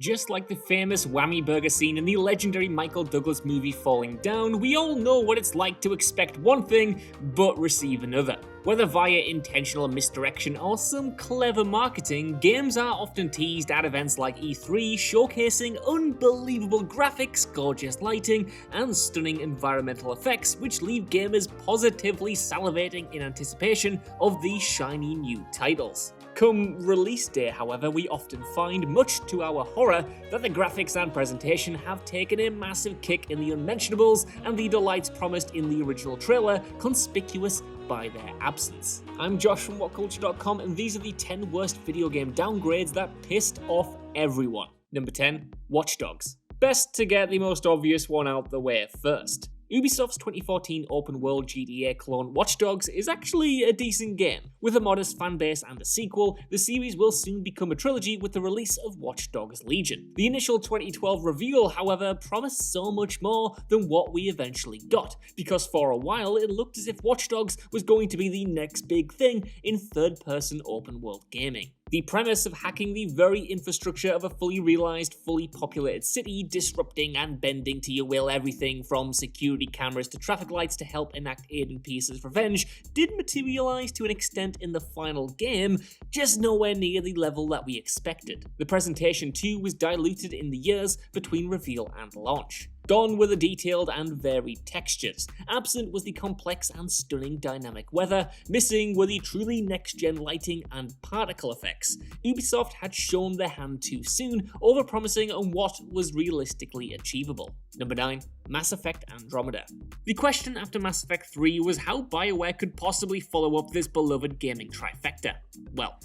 Just like the famous whammy burger scene in the legendary Michael Douglas movie Falling Down, we all know what it's like to expect one thing, but receive another. Whether via intentional misdirection or some clever marketing, games are often teased at events like E3, showcasing unbelievable graphics, gorgeous lighting, and stunning environmental effects, which leave gamers positively salivating in anticipation of these shiny new titles. Come release day, however, we often find, much to our horror, that the graphics and presentation have taken a massive kick in the unmentionables, and the delights promised in the original trailer conspicuous by their absence. I'm Josh from WhatCulture.com, and these are the 10 worst video game downgrades that pissed off everyone. Number 10, Watch Dogs. Best to get the most obvious one out the way first. Ubisoft's 2014 open-world GTA clone Watch Dogs is actually a decent game. With a modest fanbase and a sequel, the series will soon become a trilogy with the release of Watch Dogs Legion. The initial 2012 reveal, however, promised so much more than what we eventually got, because for a while it looked as if Watch Dogs was going to be the next big thing in third-person open-world gaming. The premise of hacking the very infrastructure of a fully realized, fully populated city, disrupting and bending to your will everything from security cameras to traffic lights to help enact Aiden Pierce's revenge, did materialize to an extent in the final game, just nowhere near the level that we expected. The presentation too was diluted in the years between reveal and launch. Gone were the detailed and varied textures, absent was the complex and stunning dynamic weather, missing were the truly next-gen lighting and particle effects. Ubisoft had shown their hand too soon, overpromising on what was realistically achievable. Number 9. Mass Effect Andromeda. The question after Mass Effect 3 was how BioWare could possibly follow up this beloved gaming trifecta. Well,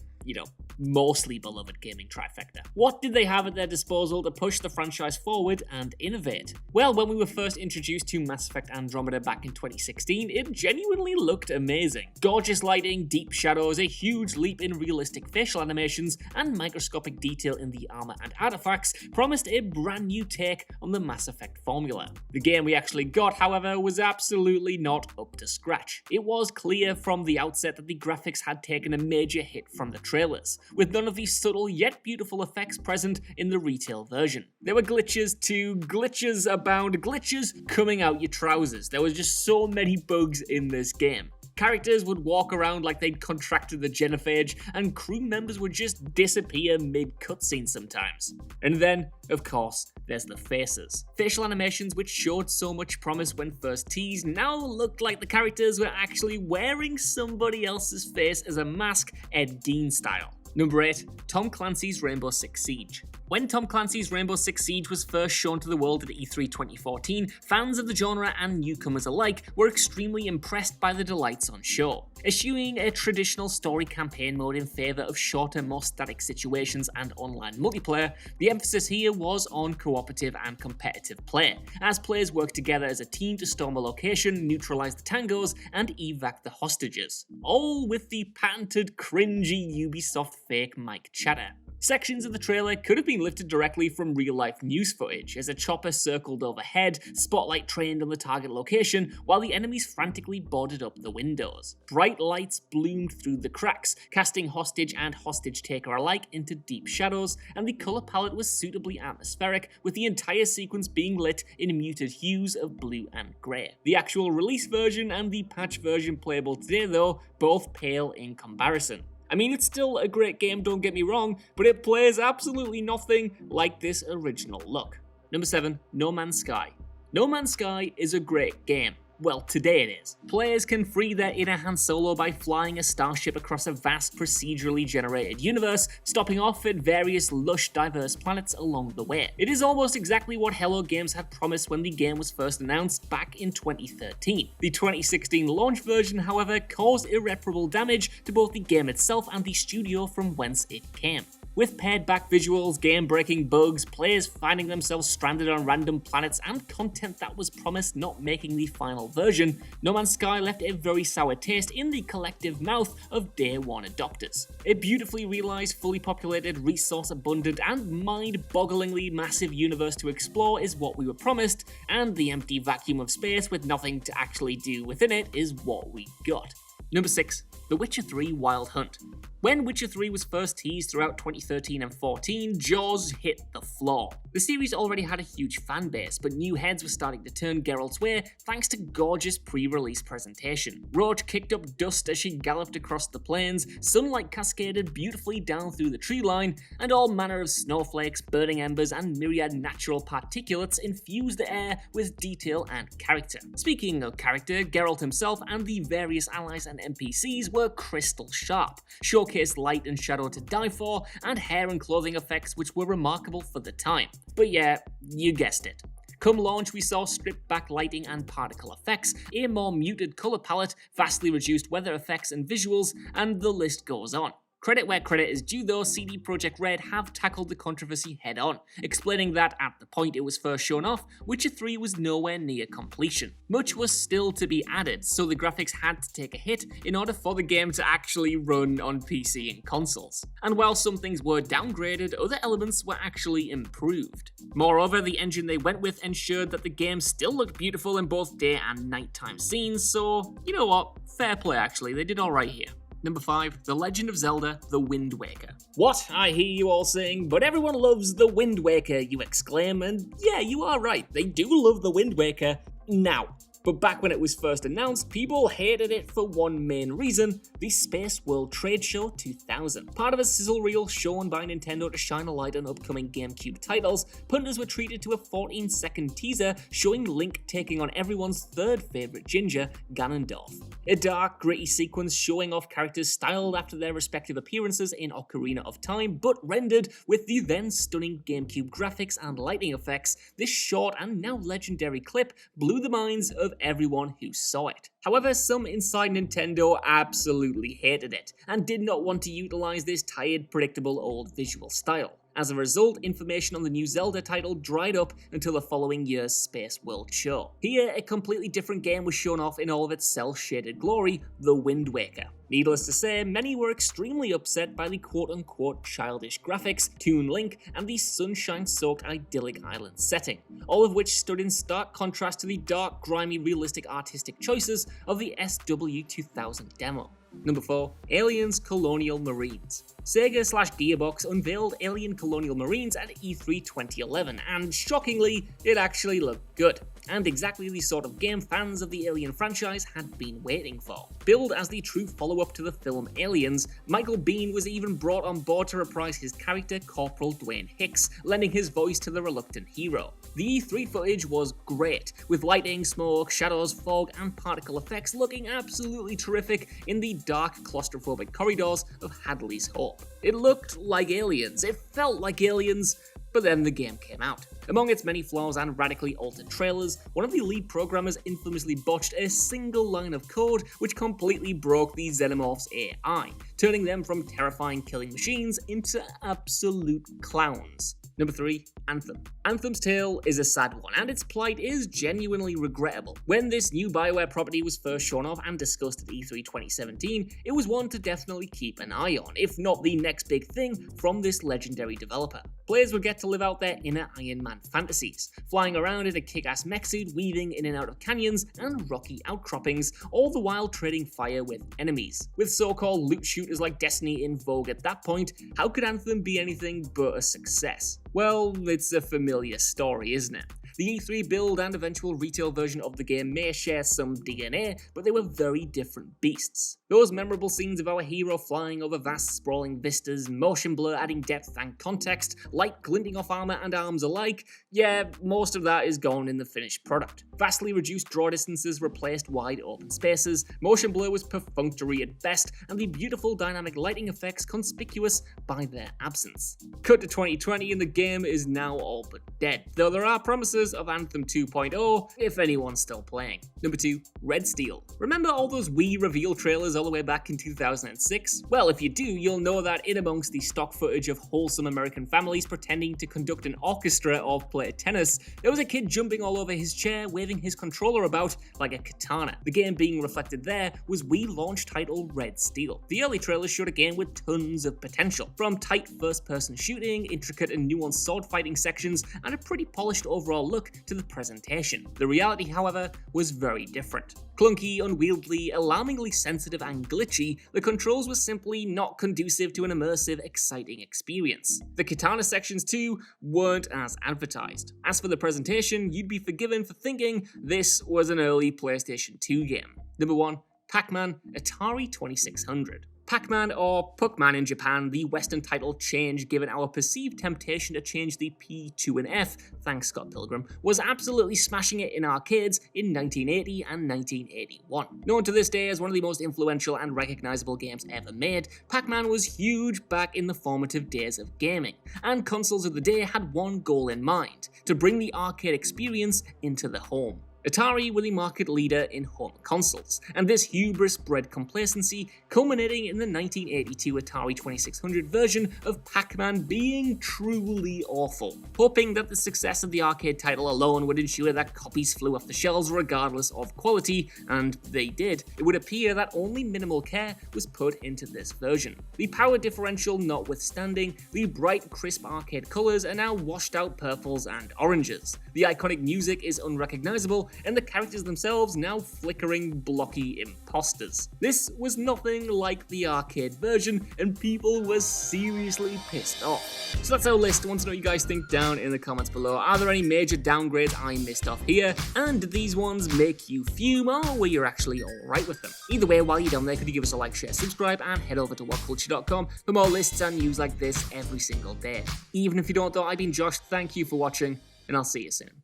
mostly beloved gaming trifecta. What did they have at their disposal to push the franchise forward and innovate? Well, when we were first introduced to Mass Effect Andromeda back in 2016, it genuinely looked amazing. Gorgeous lighting, deep shadows, a huge leap in realistic facial animations, and microscopic detail in the armor and artifacts promised a brand new take on the Mass Effect formula. The game we actually got, however, was absolutely not up to scratch. It was clear from the outset that the graphics had taken a major hit from the trailers, with none of these subtle yet beautiful effects present in the retail version. There were glitches too, glitches abound, glitches coming out your trousers. There was just so many bugs in this game. Characters would walk around like they'd contracted the genophage, and crew members would just disappear mid-cutscene sometimes. And then, of course, there's the faces. Facial animations which showed so much promise when first teased now looked like the characters were actually wearing somebody else's face as a mask, Ed Gein style. Number 8. Tom Clancy's Rainbow Six Siege. When Tom Clancy's Rainbow Six Siege was first shown to the world at E3 2014, fans of the genre and newcomers alike were extremely impressed by the delights on show. Eschewing a traditional story campaign mode in favour of shorter, more static situations and online multiplayer, the emphasis here was on cooperative and competitive play, as players worked together as a team to storm a location, neutralise the tangos, and evac the hostages. All with the patented cringy Ubisoft fake mic chatter. Sections of the trailer could have been lifted directly from real-life news footage, as a chopper circled overhead, spotlight trained on the target location, while the enemies frantically boarded up the windows. Bright lights bloomed through the cracks, casting hostage and hostage-taker alike into deep shadows, and the colour palette was suitably atmospheric, with the entire sequence being lit in muted hues of blue and grey. The actual release version and the patch version playable today, though, both pale in comparison. I mean, it's still a great game, don't get me wrong, but it plays absolutely nothing like this original look. Number 7, No Man's Sky. No Man's Sky is a great game. Well, today it is. Players can free their inner Han Solo by flying a starship across a vast procedurally generated universe, stopping off at various lush, diverse planets along the way. It is almost exactly what Hello Games had promised when the game was first announced back in 2013. The 2016 launch version, however, caused irreparable damage to both the game itself and the studio from whence it came. With pared-back visuals, game-breaking bugs, players finding themselves stranded on random planets, and content that was promised not making the final version, No Man's Sky left a very sour taste in the collective mouth of Day 1 adopters. A beautifully realised, fully populated, resource-abundant, and mind-bogglingly massive universe to explore is what we were promised, and the empty vacuum of space with nothing to actually do within it is what we got. Number 6. The The Witcher 3 Wild Hunt. When Witcher 3 was first teased throughout 2013 and 14, jaws hit the floor. The series already had a huge fan base, but new heads were starting to turn Geralt's way thanks to gorgeous pre-release presentation. Roach kicked up dust as she galloped across the plains, sunlight cascaded beautifully down through the tree line, and all manner of snowflakes, burning embers, and myriad natural particulates infused the air with detail and character. Speaking of character, Geralt himself and the various allies and NPCs were crystal sharp, showcased light and shadow to die for, and hair and clothing effects which were remarkable for the time. But yeah, you guessed it. Come launch, we saw stripped back lighting and particle effects, a more muted colour palette, vastly reduced weather effects and visuals, and the list goes on. Credit where credit is due though, CD Projekt Red have tackled the controversy head on, explaining that at the point it was first shown off, Witcher 3 was nowhere near completion. Much was still to be added, so the graphics had to take a hit in order for the game to actually run on PC and consoles. And while some things were downgraded, other elements were actually improved. Moreover, the engine they went with ensured that the game still looked beautiful in both day and nighttime scenes, so you know what, fair play actually, they did alright here. Number 5, The Legend of Zelda, The Wind Waker. What? I hear you all saying, but everyone loves The Wind Waker, you exclaim, and yeah, you are right, they do love The Wind Waker now. But back when it was first announced, people hated it for one main reason, the Space World Trade Show 2000. Part of a sizzle reel shown by Nintendo to shine a light on upcoming GameCube titles, punters were treated to a 14-second teaser showing Link taking on everyone's third favourite ginger, Ganondorf. A dark, gritty sequence showing off characters styled after their respective appearances in Ocarina of Time, but rendered with the then stunning GameCube graphics and lighting effects, this short and now legendary clip blew the minds of everyone who saw it. However, some inside Nintendo absolutely hated it, and did not want to utilize this tired, predictable old visual style. As a result, information on the new Zelda title dried up until the following year's Space World show. Here, a completely different game was shown off in all of its cel-shaded glory, The Wind Waker. Needless to say, many were extremely upset by the quote-unquote childish graphics, Toon Link, and the sunshine-soaked idyllic island setting, all of which stood in stark contrast to the dark, grimy, realistic artistic choices of the SW2000 demo. Number 4, Aliens Colonial Marines. Sega/Gearbox unveiled Alien Colonial Marines at E3 2011, and shockingly, it actually looked good, and exactly the sort of game fans of the Alien franchise had been waiting for. Billed as the true follow-up to the film Aliens, Michael Biehn was even brought on board to reprise his character Corporal Dwayne Hicks, lending his voice to the reluctant hero. The E3 footage was great, with lighting, smoke, shadows, fog, and particle effects looking absolutely terrific in the dark, claustrophobic corridors of Hadley's Hope. It looked like Aliens, it felt like Aliens, but then the game came out. Among its many flaws and radically altered trailers, one of the lead programmers infamously botched a single line of code which completely broke the Xenomorphs' AI, turning them from terrifying killing machines into absolute clowns. Number 3, Anthem. Anthem's tale is a sad one, and its plight is genuinely regrettable. When this new BioWare property was first shown off and discussed at E3 2017, it was one to definitely keep an eye on, if not the next big thing from this legendary developer. Players would get to live out their inner Iron Man fantasies, flying around in a kick-ass mech suit, weaving in and out of canyons and rocky outcroppings, all the while trading fire with enemies. With so-called loot shooters like Destiny in vogue at that point, how could Anthem be anything but a success? Well, it's a familiar story, isn't it? The E3 build and eventual retail version of the game may share some DNA, but they were very different beasts. Those memorable scenes of our hero flying over vast sprawling vistas, motion blur adding depth and context, light glinting off armor and arms alike, yeah, most of that is gone in the finished product. Vastly reduced draw distances replaced wide open spaces, motion blur was perfunctory at best, and the beautiful dynamic lighting effects conspicuous by their absence. Cut to 2020 and the game is now all but dead, though there are promises of Anthem 2.0 if anyone's still playing. Number 2, Red Steel. Remember all those Wii reveal trailers all the way back in 2006? Well, if you do, you'll know that in amongst the stock footage of wholesome American families pretending to conduct an orchestra or play tennis, there was a kid jumping all over his chair, waving his controller about like a katana. The game being reflected there was Wii launch title Red Steel. The early trailers showed a game with tons of potential, from tight first-person shooting, intricate and nuanced sword fighting sections, and a pretty polished overall look look to the presentation. The reality, however, was very different. Clunky, unwieldy, alarmingly sensitive and glitchy, the controls were simply not conducive to an immersive, exciting experience. The katana sections too weren't as advertised. As for the presentation, you'd be forgiven for thinking this was an early PlayStation 2 game. Number 1. Pac-Man Atari 2600. Pac-Man, or Puck-Man in Japan, the Western title change given our perceived temptation to change the P to an F, thanks Scott Pilgrim, was absolutely smashing it in arcades in 1980 and 1981. Known to this day as one of the most influential and recognizable games ever made, Pac-Man was huge back in the formative days of gaming, and consoles of the day had one goal in mind: to bring the arcade experience into the home. Atari were the market leader in home consoles, and this hubris bred complacency, culminating in the 1982 Atari 2600 version of Pac-Man being truly awful. Hoping that the success of the arcade title alone would ensure that copies flew off the shelves regardless of quality, and they did, it would appear that only minimal care was put into this version. The power differential notwithstanding, the bright, crisp arcade colours are now washed out purples and oranges. The iconic music is unrecognisable, and the characters themselves now flickering, blocky imposters. This was nothing like the arcade version, and people were seriously pissed off. So that's our list. I want to know what you guys think down in the comments below. Are there any major downgrades I missed off here? And did these ones make you fume, or were you actually alright with them? Either way, while you're down there, could you give us a like, share, subscribe, and head over to WhatCulture.com for more lists and news like this every single day. Even if you don't though, I've been Josh, thank you for watching, and I'll see you soon.